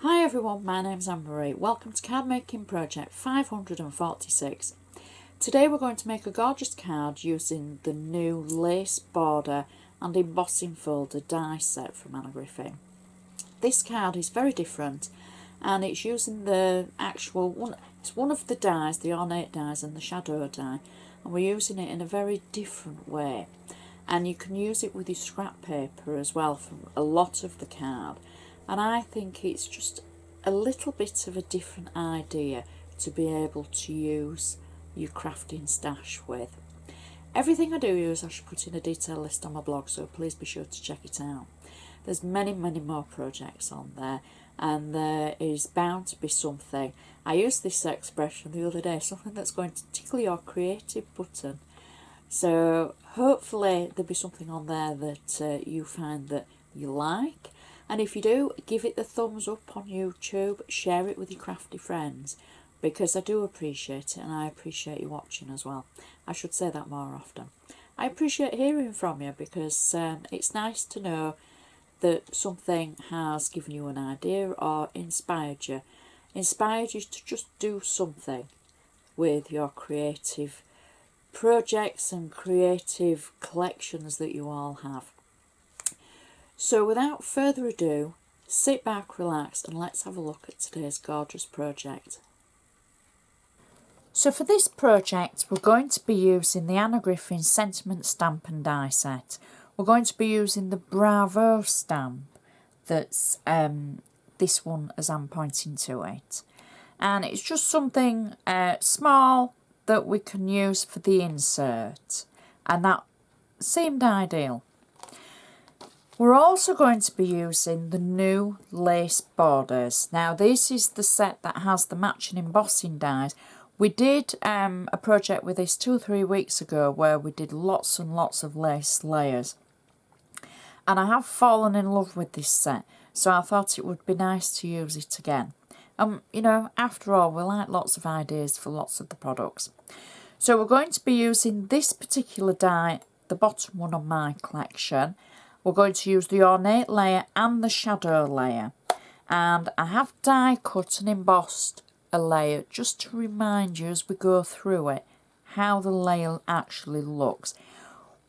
Hi everyone, my name's Anne-Marie. Welcome to Card Making Project 546. Today we're going to make a gorgeous card using the new lace border and embossing folder die set from Anna Griffin. This card is very different and it's using the actual one. It's one of the dies, the ornate dies and the shadow die, and we're using it in a very different way. And you can use it with your scrap paper as well from a lot of the card. And I think it's just a little bit of a different idea to be able to use your crafting stash with. Everything I do use I should put in a detail list on my blog, so please be sure to check it out. There's many more projects on there, and there is bound to be something. I used this expression the other day, something that's going to tickle your creative button. So hopefully there'll be something on there that you find that you like. And if you do, give it the thumbs up on YouTube, share it with your crafty friends, because I do appreciate it and I appreciate you watching as well. I should say that more often. I appreciate hearing from you because it's nice to know that something has given you an idea or inspired you to just do something with your creative projects and creative collections that you all have. So without further ado, sit back, relax, and let's have a look at today's gorgeous project. So for this project, we're going to be using the Anna Griffin Sentiment Stamp and Die set. We're going to be using the Bravo stamp that's this one as I'm pointing to it. And it's just something small that we can use for the insert. And that seemed ideal. We're also going to be using the new lace borders. Now this is the set that has the matching embossing dies. We did a project with this 2 or 3 weeks ago where we did lots and lots of lace layers. And I have fallen in love with this set, so I thought it would be nice to use it again. You know, after all, we like lots of ideas for lots of the products. So we're going to be using this particular die, the bottom one on my collection. We're going to use the ornate layer and the shadow layer. And I have die cut and embossed a layer just to remind you as we go through it how the layer actually looks.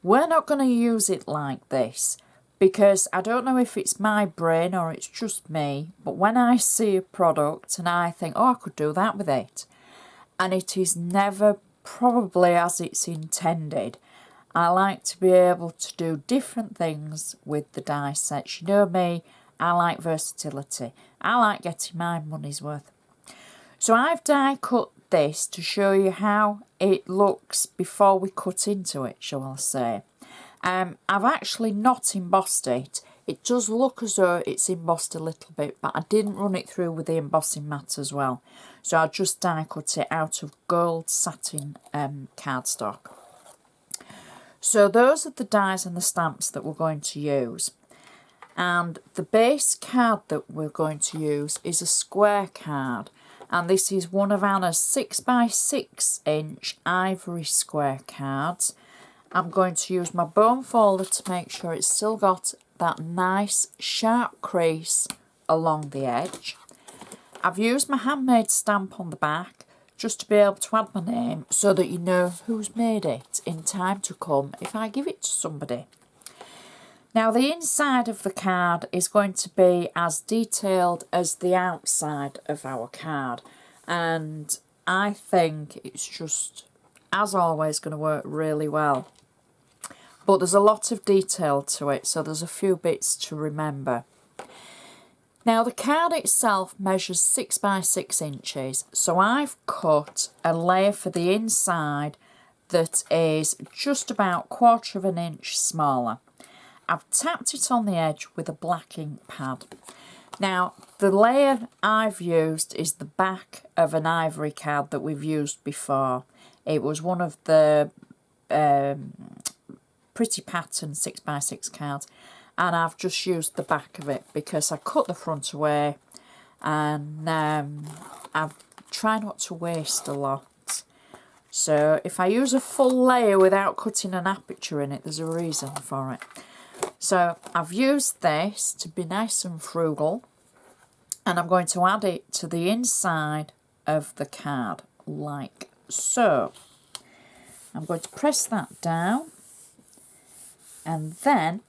We're not going to use it like this because I don't know if it's my brain or it's just me, but when I see a product and I think, oh, I could do that with it, and it is never probably as it's intended. I like to be able to do different things with the die sets. You know me, I like versatility. I like getting my money's worth. So I've die cut this to show you how it looks before we cut into it, shall I say. I've actually not embossed it. It does look as though it's embossed a little bit, but I didn't run it through with the embossing mat as well. So I just die cut it out of gold satin cardstock. So those are the dies and the stamps that we're going to use. And the base card that we're going to use is a square card. And this is one of Anna's 6x6 inch ivory square cards. I'm going to use my bone folder to make sure it's still got that nice sharp crease along the edge. I've used my handmade stamp on the back just to be able to add my name so that you know who's made it in time to come if I give it to somebody. Now the inside of the card is going to be as detailed as the outside of our card, and I think it's just, as always, going to work really well. But there's a lot of detail to it, so there's a few bits to remember. Now the card itself measures 6x6 inches, so I've cut a layer for the inside that is just about 1/4 of an inch smaller. I've tapped it on the edge with a black ink pad. Now the layer I've used is the back of an ivory card that we've used before. It was one of the Pretty Pattern 6x6 cards. And I've just used the back of it because I cut the front away, and I've tried not to waste a lot. So if I use a full layer without cutting an aperture in it, there's a reason for it. So I've used this to be nice and frugal, and I'm going to add it to the inside of the card like so. I'm going to press that down, and then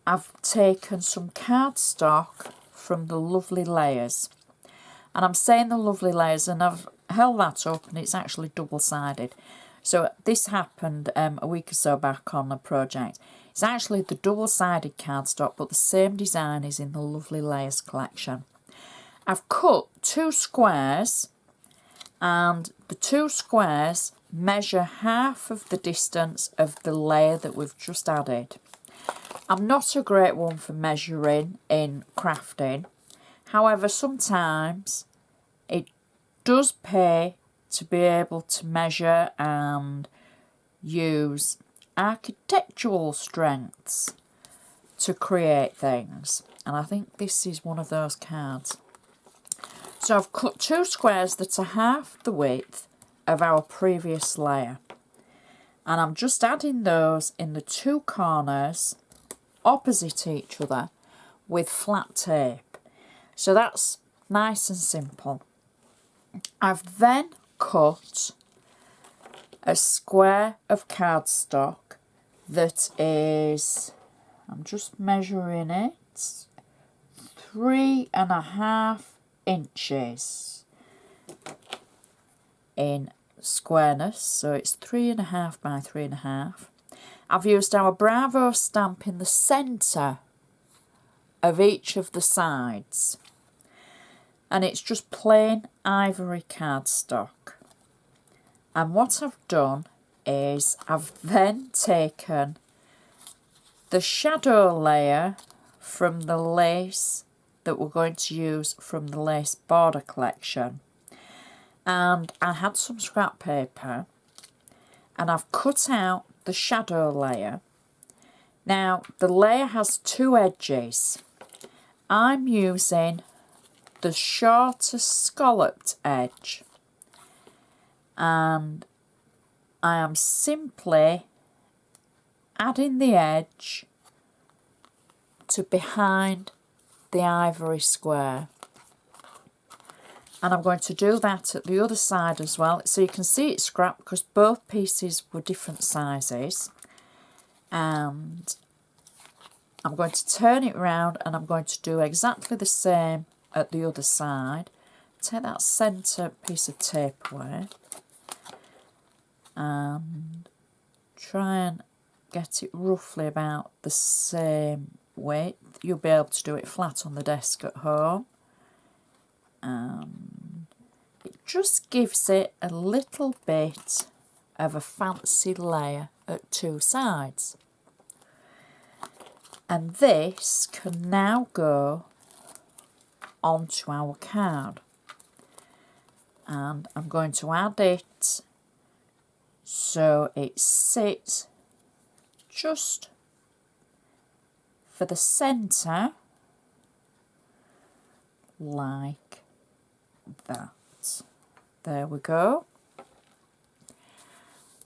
I've taken some cardstock from the Lovely Layers, and I'm saying the Lovely Layers, and I've held that up and it's actually double-sided. So this happened a week or so back on a project. It's actually the double-sided cardstock, but the same design is in the Lovely Layers collection. I've cut 2 squares, and the 2 squares measure half of the distance of the layer that we've just added. I'm not a great one for measuring in crafting. However, sometimes it does pay to be able to measure and use architectural strengths to create things. And I think this is one of those cards. So I've cut 2 squares that are half the width of our previous layer. And I'm just adding those in the 2 corners opposite each other with flat tape. So that's nice and simple. I've then cut a square of cardstock that is, I'm just measuring it, 3.5 inches in squareness, so it's 3.5 by 3.5. I've used our Bravo stamp in the centre of each of the sides, and it's just plain ivory cardstock. And what I've done is I've then taken the shadow layer from the lace that we're going to use from the lace border collection, and I had some scrap paper and I've cut out the shadow layer. Now the layer has 2 edges. I'm using the shorter scalloped edge, and I am simply adding the edge to behind the ivory square, and I'm going to do that at the other side as well, so you can see it's scrap because both pieces were different sizes. And I'm going to turn it round and I'm going to do exactly the same at the other side. Take that centre piece of tape away and try and get it roughly about the same width. You'll be able to do it flat on the desk at home. It just gives it a little bit of a fancy layer at 2 sides. And this can now go onto our card. And I'm going to add it so it sits just for the centre, like that. There we go.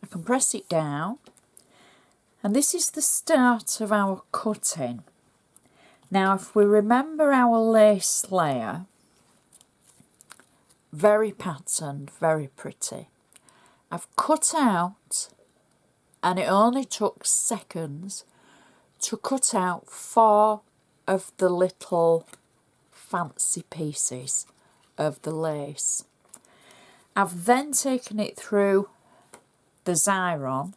I can press it down, and this is the start of our cutting. Now if we remember our lace layer, very patterned, very pretty. I've cut out, and it only took seconds to cut out 4 of the little fancy pieces of the lace. I've then taken it through the Xyron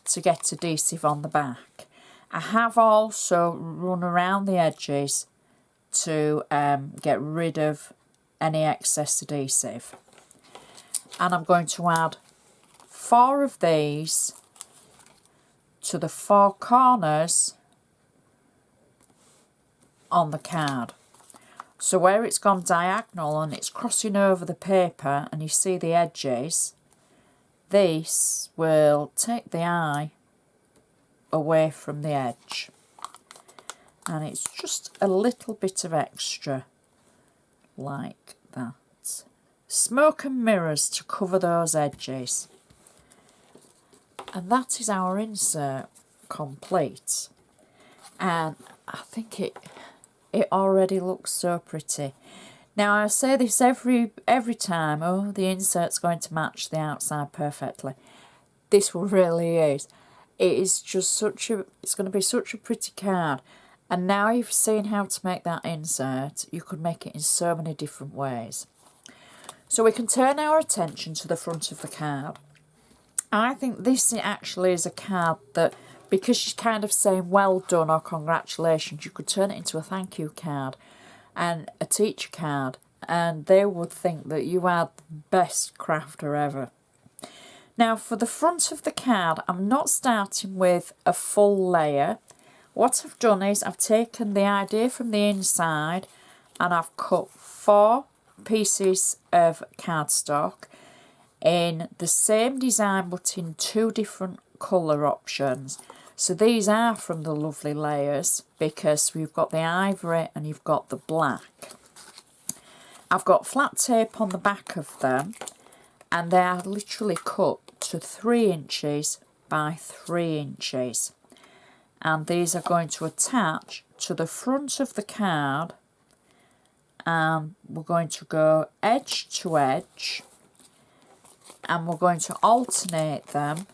to get adhesive on the back. I have also run around the edges to get rid of any excess adhesive. And I'm going to add 4 of these to the 4 corners on the card. So where it's gone diagonal and it's crossing over the paper and you see the edges, this will take the eye away from the edge. And it's just a little bit of extra like that. Smoke and mirrors to cover those edges. And that is our insert complete. And I think it it already looks so pretty. Now I say this every time, oh, the insert's going to match the outside perfectly. This one really is. It is just it's going to be such a pretty card. And now you've seen how to make that insert, you could make it in so many different ways. So we can turn our attention to the front of the card. I think this actually is a card that, because she's kind of saying well done or congratulations, you could turn it into a thank you card and a teacher card, and they would think that you are the best crafter ever. Now for the front of the card, I'm not starting with a full layer. What I've done is I've taken the idea from the inside and I've cut 4 pieces of cardstock in the same design but in 2 different colour options. So these are from the lovely layers because we've got the ivory and you've got the black. I've got flat tape on the back of them and they are literally cut to 3 inches by 3 inches. And these are going to attach to the front of the card, and we're going to go edge to edge, and we're going to alternate them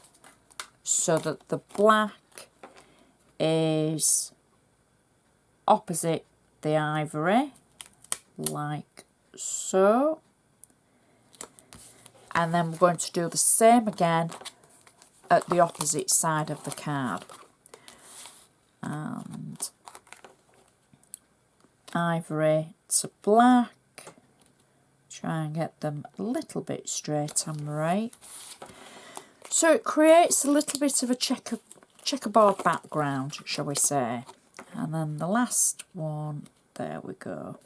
so that the black is opposite the ivory, like so. And then we're going to do the same again at the opposite side of the card. And ivory to black. Try and get them a little bit straight on the right. So it creates a little bit of a checkerboard background, shall we say. And then the last one, there we go.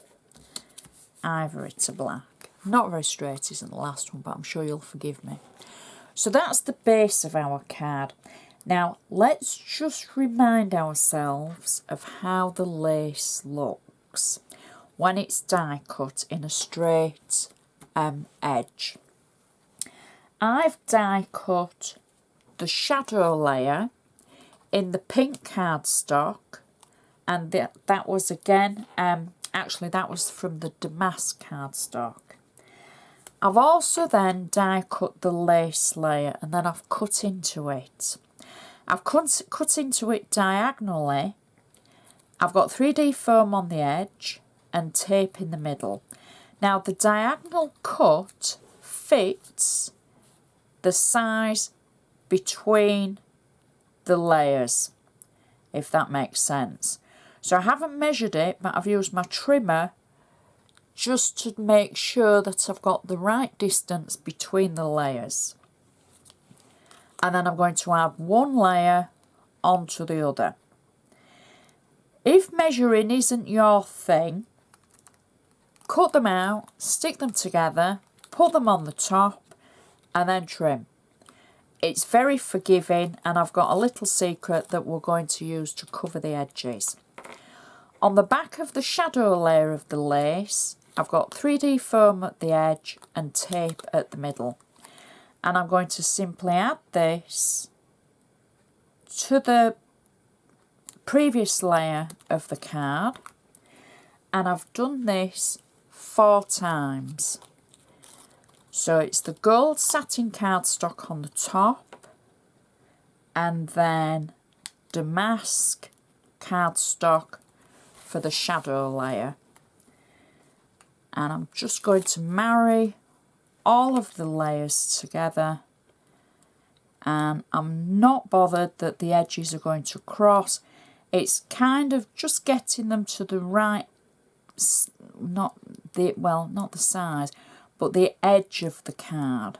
Ivory to black. Not very straight isn't the last one, but I'm sure you'll forgive me. So that's the base of our card. Now let's just remind ourselves of how the lace looks when it's die cut in a straight edge. I've die cut the shadow layer in the pink cardstock, and that was again, actually that was from the damask cardstock. I've also then die cut the lace layer and then I've cut into it. I've cut into it diagonally. I've got 3D foam on the edge and tape in the middle. Now the diagonal cut fits the size between the layers, if that makes sense. So I haven't measured it, but I've used my trimmer just to make sure that I've got the right distance between the layers. And then I'm going to add one layer onto the other. If measuring isn't your thing, cut them out, stick them together, put them on the top and then trim. It's very forgiving, and I've got a little secret that we're going to use to cover the edges. On the back of the shadow layer of the lace, I've got 3D foam at the edge and tape at the middle. And I'm going to simply add this to the previous layer of the card. And I've done this 4 times. So it's the gold satin cardstock on the top, and then damask cardstock for the shadow layer. And I'm just going to marry all of the layers together, and I'm not bothered that the edges are going to cross. It's kind of just getting them to the right, not the size, but the edge of the card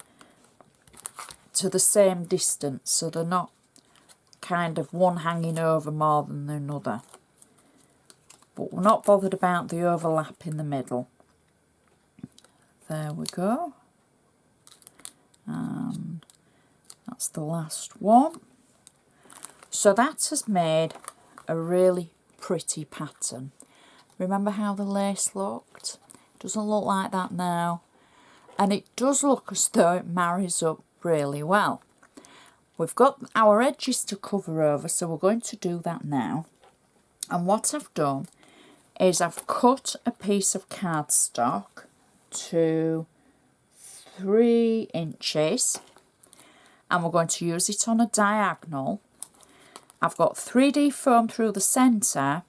to the same distance, so they're not kind of one hanging over more than another. But we're not bothered about the overlap in the middle. There we go. And that's the last one. So that has made a really pretty pattern. Remember how the lace looked? Doesn't look like that now. And it does look as though it marries up really well. We've got our edges to cover over, so we're going to do that now. And what I've done is I've cut a piece of cardstock to 3 inches and we're going to use it on a diagonal. I've got 3D foam through the centre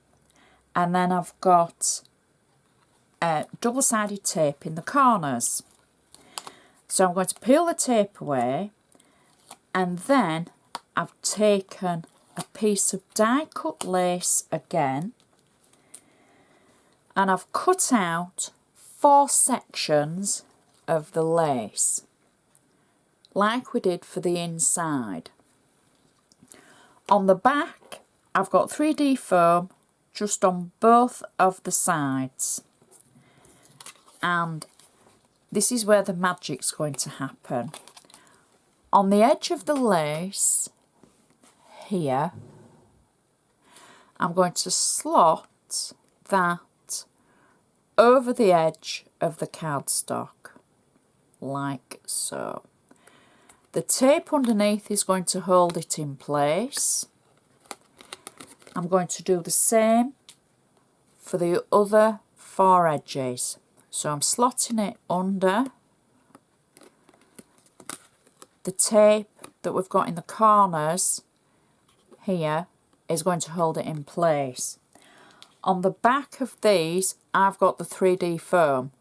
and then I've got double-sided tape in the corners. So I'm going to peel the tape away and then I've taken a piece of die cut lace again and I've cut out 4 sections of the lace like we did for the inside. On the back I've got 3D foam just on both of the sides, and this is where the magic's going to happen. On the edge of the lace here I'm going to slot that over the edge of the cardstock like so. The tape underneath is going to hold it in place. I'm going to do the same for the other 4 edges. So I'm slotting it under the tape that we've got in the corners here is going to hold it in place. On the back of these I've got the 3D foam.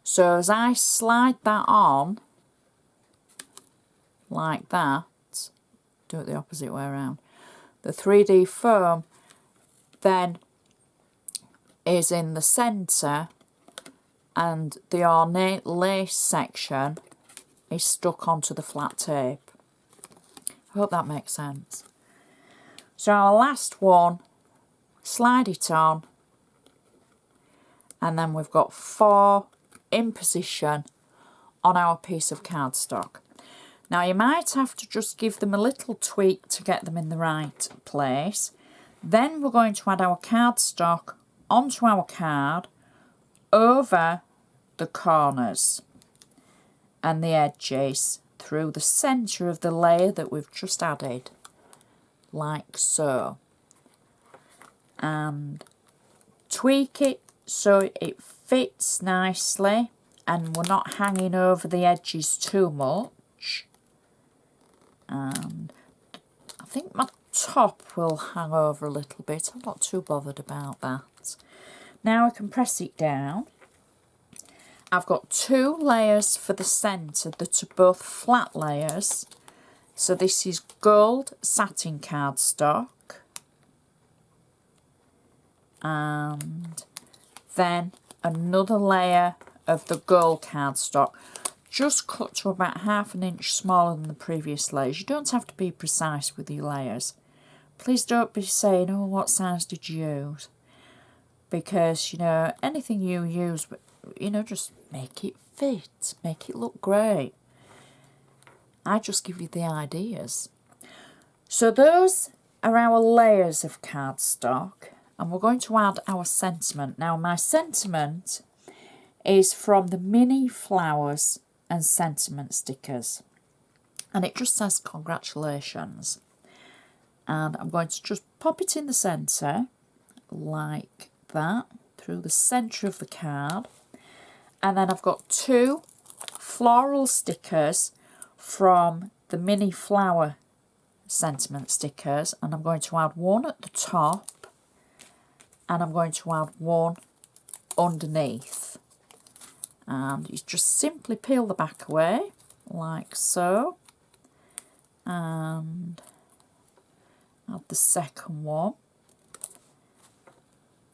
So as I slide that on like that, do it the opposite way around, the 3D foam then is in the centre and the ornate lace section is stuck onto the flat tape. I hope that makes sense. So our last one, slide it on and then we've got 4 in position on our piece of cardstock. Now you might have to just give them a little tweak to get them in the right place. Then we're going to add our cardstock onto our card over the corners and the edges through the centre of the layer that we've just added, like so. And tweak it so it fits nicely and we're not hanging over the edges too much. And I think my top will hang over a little bit. I'm not too bothered about that. Now I can press it down. I've got 2 layers for the centre that are both flat layers. So this is gold satin cardstock. And then another layer of the gold cardstock, just cut to about 1/2 inch smaller than the previous layers. You don't have to be precise with your layers. Please don't be saying, oh, what size did you use? Because, you know, anything you use, you know, just make it fit, make it look great. I just give you the ideas. So those are our layers of cardstock, and we're going to add our sentiment. Now my sentiment is from the Mini Flowers and Sentiment Stickers, and it just says congratulations. And I'm going to just pop it in the centre like that through the centre of the card, and then I've got 2 floral stickers from the Mini Flower Sentiment Stickers, and I'm going to add one at the top and I'm going to add one underneath. And you just simply peel the back away like so and add the second one.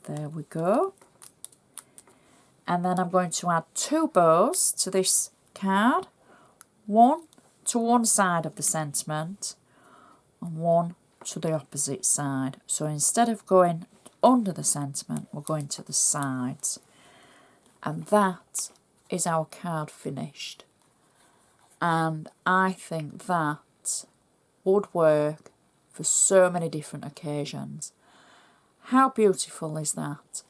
There we go. And then I'm going to add 2 bows to this card, one to one side of the sentiment and one to the opposite side. So instead of going under the sentiment, we're going to the sides. And that is our card finished. And I think that would work for so many different occasions. How beautiful is that?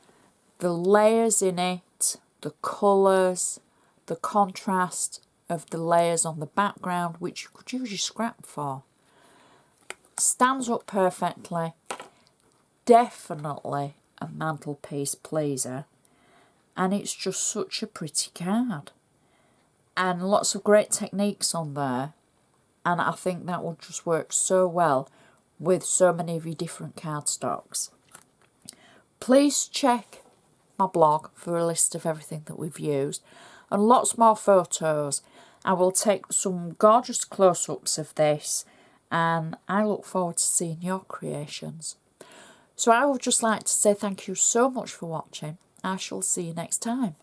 The layers in it, the colours, the contrast of the layers on the background, which you could use your scrap for. Stands up perfectly. Definitely a mantelpiece pleaser, and it's just such a pretty card. And lots of great techniques on there, and I think that will just work so well with so many of your different cardstocks. Please check my blog for a list of everything that we've used and lots more photos. I will take some gorgeous close-ups of this, and I look forward to seeing your creations. So I would just like to say thank you so much for watching. I shall see you next time.